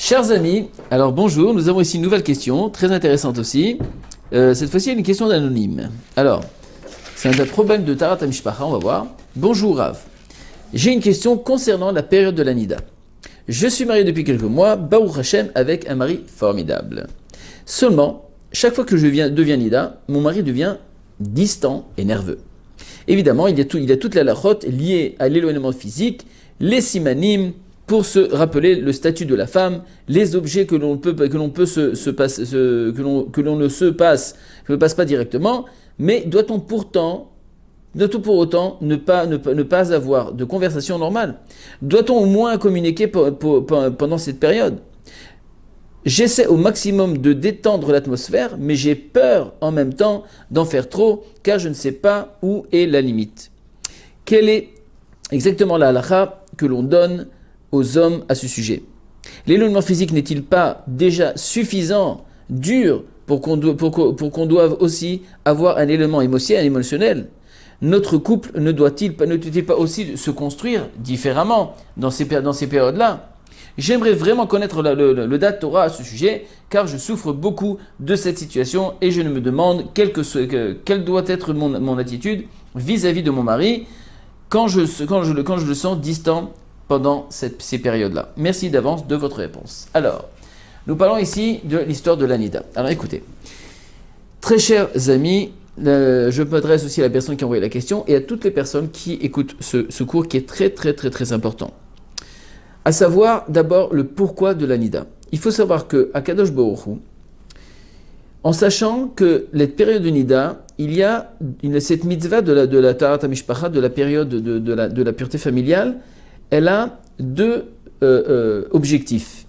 Chers amis, alors bonjour, nous avons ici une nouvelle question, très intéressante aussi. Cette fois-ci, une question d'anonyme. Alors, c'est un problème de Tarat HaMishpacha, on va voir. Bonjour Rav, j'ai une question concernant la période de la Nida. Je suis marié depuis quelques mois, Baruch Hashem, avec un mari formidable. Seulement, chaque fois que je deviens Nida, mon mari devient distant et nerveux. Évidemment, il y a toute la lachot liée à l'éloignement physique, les simanim, pour se rappeler le statut de la femme, les objets que l'on ne passe pas directement, mais doit-on pour autant ne pas avoir de conversation normale? Doit-on au moins communiquer pendant cette période? J'essaie au maximum de détendre l'atmosphère, mais j'ai peur en même temps d'en faire trop, car je ne sais pas où est la limite. Quelle est exactement la halakha que l'on donne aux hommes à ce sujet? L'éloignement physique n'est-il pas déjà suffisant, dur, pour qu'on doive aussi avoir un élément émotionnel? Notre couple ne doit-il pas aussi se construire différemment dans ces périodes-là? J'aimerais vraiment connaître le Dat Torah à ce sujet, car je souffre beaucoup de cette situation et je me demande quelle doit être mon attitude vis-à-vis de mon mari quand je le sens distant pendant ces périodes-là. Merci d'avance de votre réponse. Alors, nous parlons ici de l'histoire de l'Anida. Alors écoutez, très chers amis, je m'adresse aussi à la personne qui a envoyé la question et à toutes les personnes qui écoutent ce cours qui est très important. À savoir d'abord le pourquoi de l'Anida. Il faut savoir que à Kadosh Baruch Hu, en sachant que les périodes de Nida, il y a cette mitzvah de la Tarat HaMishpacha, de la période de la pureté familiale, elle a deux objectifs.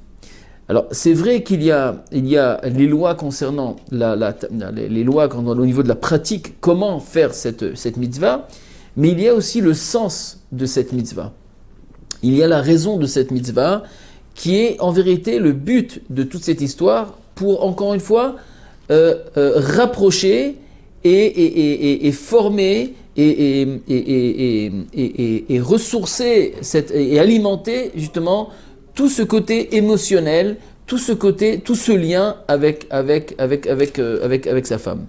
Alors c'est vrai qu'il y a les lois concernant les lois au niveau de la pratique, comment faire cette mitzvah, mais il y a aussi le sens de cette mitzvah. Il y a la raison de cette mitzvah qui est en vérité le but de toute cette histoire pour encore une fois rapprocher et former et ressourcer et alimenter justement tout ce côté émotionnel, tout ce lien avec sa femme.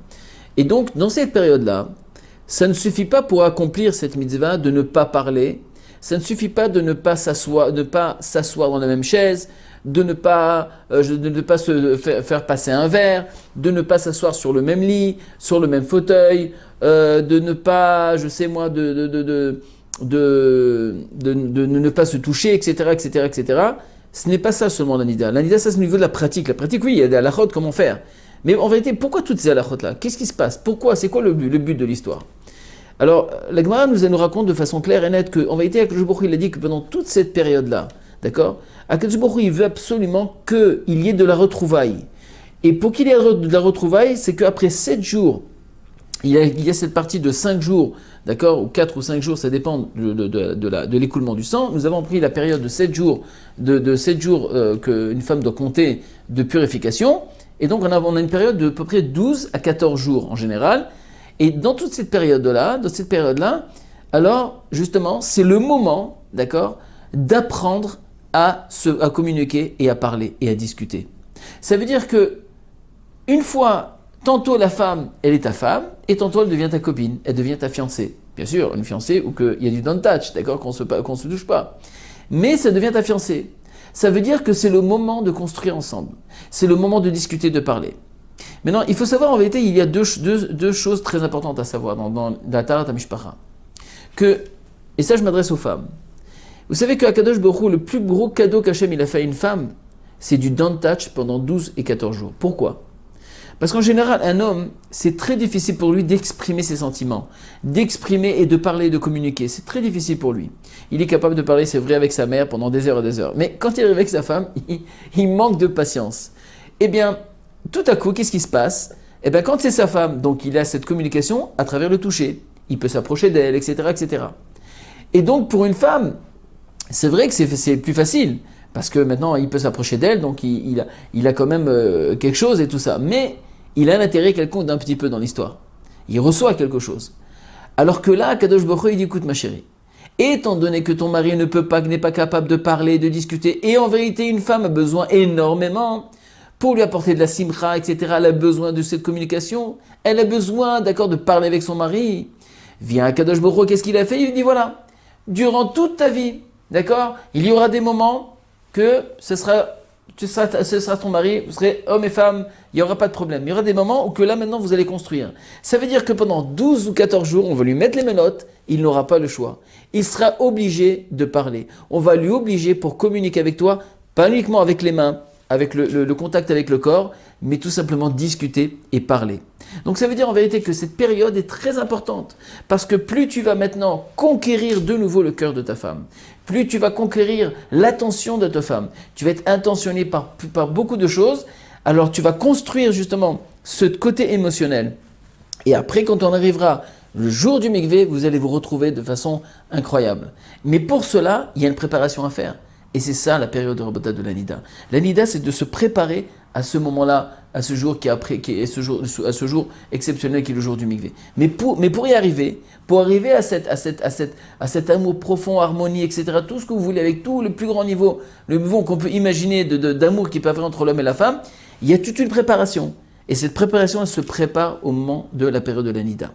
Et donc dans cette période-là, ça ne suffit pas pour accomplir cette mitzvah de ne pas parler. Ça ne suffit pas de ne pas s'asseoir dans la même chaise, de ne pas se faire passer un verre, de ne pas s'asseoir sur le même lit, sur le même fauteuil, de ne pas, je sais moi, de ne pas se toucher, etc. Ce n'est pas ça seulement l'anida. L'anida, ça c'est au niveau de la pratique. La pratique, oui, il y a des halakhot, comment faire. Mais en vérité, pourquoi toutes ces halakhot-là? Qu'est-ce qui se passe? Pourquoi? C'est quoi le but de l'histoire? Alors, la Gemara nous raconte de façon claire et nette qu'en vérité, Akadosh Baruch Hu, il a dit que pendant toute cette période-là, d'accord, Akadosh Baruch Hu, il veut absolument qu'il y ait de la retrouvaille. Et pour qu'il y ait de la retrouvaille, c'est qu'après 7 jours, il y a cette partie de 5 jours, d'accord, ou 4 ou 5 jours, ça dépend de l'écoulement du sang. Nous avons pris la période de 7 jours, qu'une femme doit compter de purification. Et donc, on a une période de à peu près 12 à 14 jours en général. Et dans toute cette période-là, alors justement, c'est le moment, d'accord, d'apprendre à communiquer et à parler et à discuter. Ça veut dire que une fois, tantôt la femme, elle est ta femme, et tantôt elle devient ta copine, elle devient ta fiancée. Bien sûr, une fiancée où il y a du don't touch, d'accord, qu'on se touche pas. Mais ça devient ta fiancée. Ça veut dire que c'est le moment de construire ensemble. C'est le moment de discuter, de parler. Maintenant, il faut savoir, en vérité, il y a deux choses très importantes à savoir dans la Tarat HaMishpacha. Et ça, je m'adresse aux femmes. Vous savez qu'à Kadosh Baruch Hu, le plus gros cadeau qu'Hachem il a fait à une femme, c'est du don't touch pendant 12 et 14 jours. Pourquoi? Parce qu'en général, un homme, c'est très difficile pour lui d'exprimer ses sentiments, d'exprimer et de parler, de communiquer. C'est très difficile pour lui. Il est capable de parler, c'est vrai, avec sa mère pendant des heures et des heures. Mais quand il arrive avec sa femme, il manque de patience. Eh bien, tout à coup, qu'est-ce qui se passe? Eh bien, quand c'est sa femme, donc il a cette communication à travers le toucher. Il peut s'approcher d'elle, etc. Et donc, pour une femme, c'est vrai que c'est plus facile. Parce que maintenant, il peut s'approcher d'elle, donc il a quand même quelque chose et tout ça. Mais il a un intérêt quelconque d'un petit peu dans l'histoire. Il reçoit quelque chose. Alors que là, Kadosh Baruch Hu, il dit, écoute ma chérie, Étant donné que ton mari ne peut pas, n'est pas capable de parler, de discuter, et en vérité une femme a besoin énormément pour lui apporter de la simcha, etc. Elle a besoin de cette communication, elle a besoin, d'accord, de parler avec son mari. Vient Akadosh Baruch Hu, qu'est-ce qu'il a fait? Il lui dit voilà, durant toute ta vie, d'accord, il y aura des moments que ce sera ton mari, vous serez homme et femme, il n'y aura pas de problème. Il y aura des moments où que là maintenant vous allez construire. Ça veut dire que pendant 12 ou 14 jours, on va lui mettre les menottes, il n'aura pas le choix. Il sera obligé de parler. On va lui obliger pour communiquer avec toi, pas uniquement avec les mains, avec le contact avec le corps, mais tout simplement discuter et parler. Donc ça veut dire en vérité que cette période est très importante, parce que plus tu vas maintenant conquérir de nouveau le cœur de ta femme, plus tu vas conquérir l'attention de ta femme, tu vas être intentionné par beaucoup de choses, alors tu vas construire justement ce côté émotionnel. Et après, quand on arrivera le jour du mikvé, vous allez vous retrouver de façon incroyable. Mais pour cela, il y a une préparation à faire. Et c'est ça la période de Rabota de la Nida. La Nida, c'est de se préparer à ce moment-là, à ce jour à ce jour exceptionnel qui est le jour du mikvé. Mais pour y arriver, à cet amour profond, harmonie, etc., tout ce que vous voulez, avec tout le plus grand niveau, le niveau qu'on peut imaginer d'amour qui peut y avoir entre l'homme et la femme, il y a toute une préparation. Et cette préparation, elle se prépare au moment de la période de la Nida.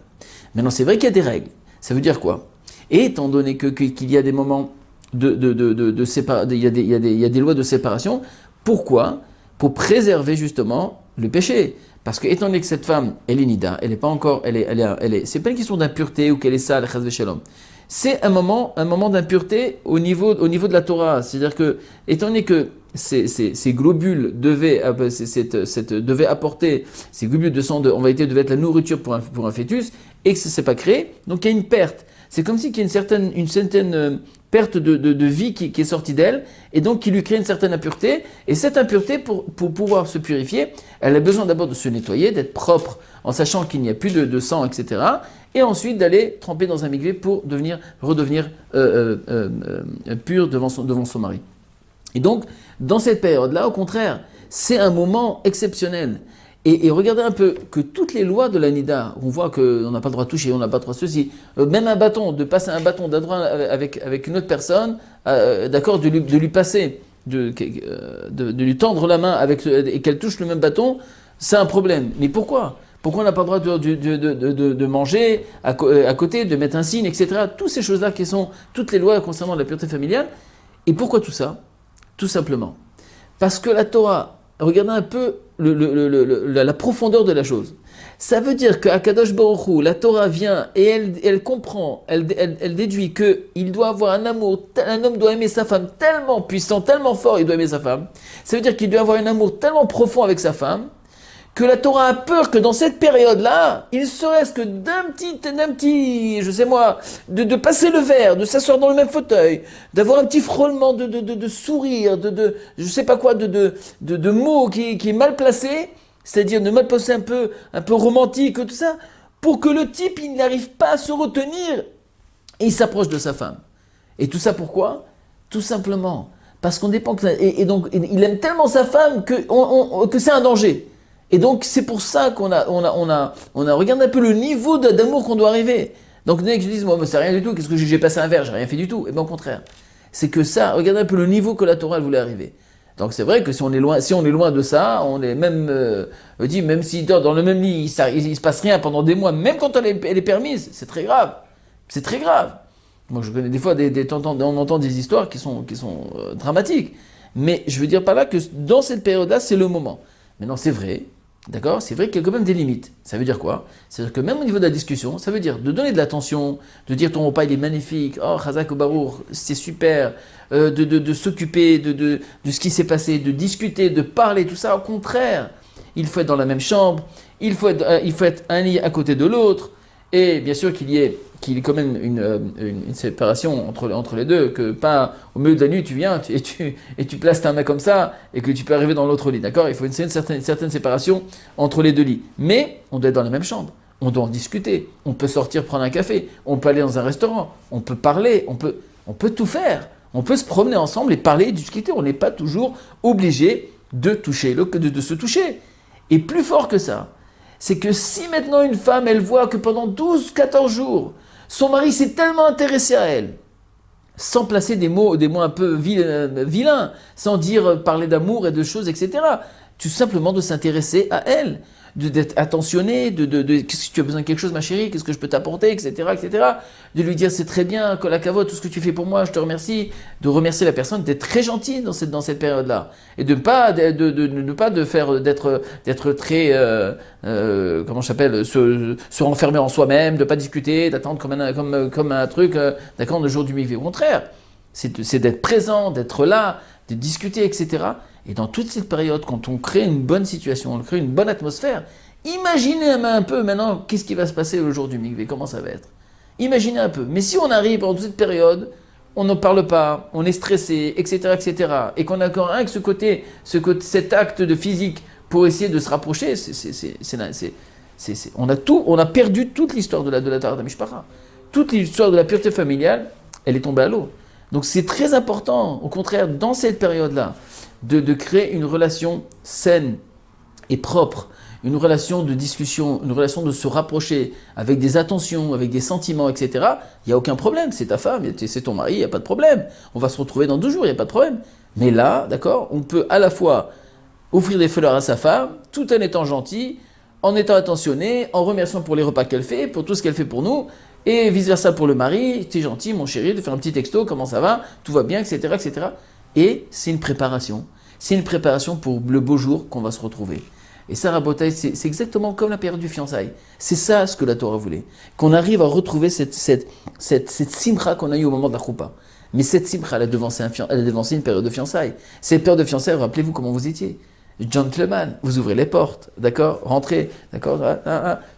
Maintenant, c'est vrai qu'il y a des règles. Ça veut dire quoi? Et étant donné qu'il y a des moments il y a des lois de séparation. Pourquoi? Pour préserver justement le péché. Parce que étant donné que cette femme, elle est nida, elle n'est pas encore, c'est pas une question d'impureté ou qu'elle est sale, chas v'shalom. C'est un moment d'impureté au niveau de la Torah. C'est-à-dire que, étant donné que ces globules devaient apporter, ces globules de sang, en vérité, devaient être la nourriture pour un fœtus, et que ça ne s'est pas créé, donc il y a une perte. C'est comme si qu'il y a une certaine perte de vie qui est sortie d'elle, et donc qui lui crée une certaine impureté. Et cette impureté, pour pouvoir se purifier, elle a besoin d'abord de se nettoyer, d'être propre, en sachant qu'il n'y a plus de sang, etc. Et ensuite d'aller tremper dans un mikvé pour redevenir pure devant son mari. Et donc, dans cette période-là, au contraire, c'est un moment exceptionnel. Et regardez un peu que toutes les lois de la Nida, on voit qu'on n'a pas le droit de toucher, on n'a pas le droit de ceci, même un bâton, de passer un bâton d'un droit avec une autre personne, d'accord, de lui passer, de lui tendre la main et qu'elle touche le même bâton, c'est un problème. Mais pourquoi? Pourquoi on n'a pas le droit de manger à côté, de mettre un signe, etc. Toutes ces choses-là qui sont toutes les lois concernant la pureté familiale. Et pourquoi tout ça? Tout simplement parce que la Torah, regardez un peu la profondeur de la chose. Ça veut dire qu'à Kadosh Baruch Hu, la Torah vient et elle comprend, elle déduit qu'il doit avoir un amour, un homme doit aimer sa femme tellement puissant, tellement fort, il doit aimer sa femme. Ça veut dire qu'il doit avoir un amour tellement profond avec sa femme, que la Torah a peur que dans cette période-là, il serait-ce que d'un petit, je sais moi, de passer le verre, de s'asseoir dans le même fauteuil, d'avoir un petit frôlement de sourire, je sais pas quoi, de mots qui est mal placé, c'est-à-dire de mal placé un peu romantique, tout ça, pour que le type, il n'arrive pas à se retenir et il s'approche de sa femme. Et tout ça pourquoi? Tout simplement parce qu'on dépend et donc il aime tellement sa femme que c'est un danger. Et donc, c'est pour ça qu'on a regardé un peu le niveau d'amour qu'on doit arriver. Donc, dès que je dis, moi, c'est rien du tout, qu'est-ce que j'ai passé un verre, j'ai rien fait du tout. Et bien, au contraire. C'est que ça, regardez un peu le niveau que la Torah elle voulait arriver. Donc, c'est vrai que si on est loin de ça, on est même, même s'il dort dans le même lit, il se passe rien pendant des mois, même quand elle est permise, c'est très grave. C'est très grave. Moi, je connais des fois, on entend des histoires qui sont dramatiques. Mais je veux dire par là que dans cette période-là, c'est le moment. Maintenant, c'est vrai. D'accord? C'est vrai qu'il y a quand même des limites. Ça veut dire quoi? C'est-à-dire que même au niveau de la discussion, ça veut dire de donner de l'attention, de dire ton repas il est magnifique, oh Chazak ou Barour, c'est super, de s'occuper de ce qui s'est passé, de discuter, de parler, tout ça. Au contraire, il faut être dans la même chambre, il faut être un lit à côté de l'autre, et bien sûr qu'il y ait quand même une séparation entre les deux, que pas au milieu de la nuit tu viens et tu places ta main comme ça et que tu peux arriver dans l'autre lit, d'accord? Il faut une certaine séparation entre les deux lits. Mais on doit être dans la même chambre, on doit en discuter, on peut sortir prendre un café, on peut aller dans un restaurant, on peut parler, on peut tout faire. On peut se promener ensemble et parler et discuter, on n'est pas toujours obligé de toucher, de se toucher. Et plus fort que ça, c'est que si maintenant une femme, elle voit que pendant 12-14 jours, son mari s'est tellement intéressé à elle, sans placer des mots un peu vilains, sans dire parler d'amour et de choses, etc. Tout simplement de s'intéresser à elle, d'être attentionné, qu'est-ce que tu as besoin de quelque chose ma chérie, qu'est-ce que je peux t'apporter, etc., etc. De lui dire c'est très bien, Kol Hakavod, tout ce que tu fais pour moi, je te remercie, de remercier la personne, d'être très gentil dans cette période-là, et de ne pas d'être très, comment je s'appelle, se renfermer en soi-même, de ne pas discuter, d'attendre comme un truc, d'accord, le jour du mikvé. Au contraire, c'est d'être présent, d'être là, de discuter, etc. Et dans toute cette période, quand on crée une bonne situation, on crée une bonne atmosphère, imaginez un peu maintenant qu'est-ce qui va se passer le jour du mikvé, comment ça va être. Imaginez un peu. Mais si on arrive pendant toute cette période, on n'en parle pas, on est stressé, etc., etc., et qu'on a encore rien que cet acte de physique pour essayer de se rapprocher, on a perdu toute l'histoire de la Taharat Mishpacha. Toute l'histoire de la pureté familiale, elle est tombée à l'eau. Donc c'est très important, au contraire, dans cette période-là, de créer une relation saine et propre, une relation de discussion, une relation de se rapprocher avec des attentions, avec des sentiments, etc. Il n'y a aucun problème, c'est ta femme, c'est ton mari, il n'y a pas de problème. On va se retrouver dans 2 jours, il n'y a pas de problème. Mais là, d'accord, on peut à la fois offrir des fleurs à sa femme, tout en étant gentil, en étant attentionné, en remerciant pour les repas qu'elle fait, pour tout ce qu'elle fait pour nous, et vice-versa pour le mari, t'es gentil mon chéri, de faire un petit texto, comment ça va, tout va bien, etc., etc. Et c'est une préparation. C'est une préparation pour le beau jour qu'on va se retrouver. Et ça, Rabotai, c'est exactement comme la période du fiançailles. C'est ça ce que la Torah voulait. Qu'on arrive à retrouver cette simcha qu'on a eue au moment de la choupa. Mais cette simcha, elle a devancé une période de fiançailles. Cette période de fiançailles, rappelez-vous comment vous étiez. Gentleman, vous ouvrez les portes, d'accord, rentrez, d'accord,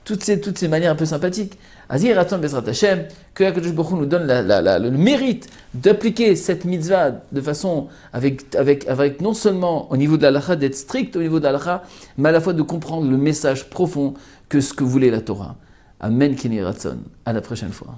toutes ces manières un peu sympathiques. Azir Ratzon Bezrat Hashem, que Hakadosh Baruch Hu nous donne le mérite d'appliquer cette mitzvah de façon avec non seulement au niveau de la halakha d'être strict au niveau de la halakha, mais à la fois de comprendre le message profond que ce que voulait la Torah. Amen Kini Ratzon. À la prochaine fois.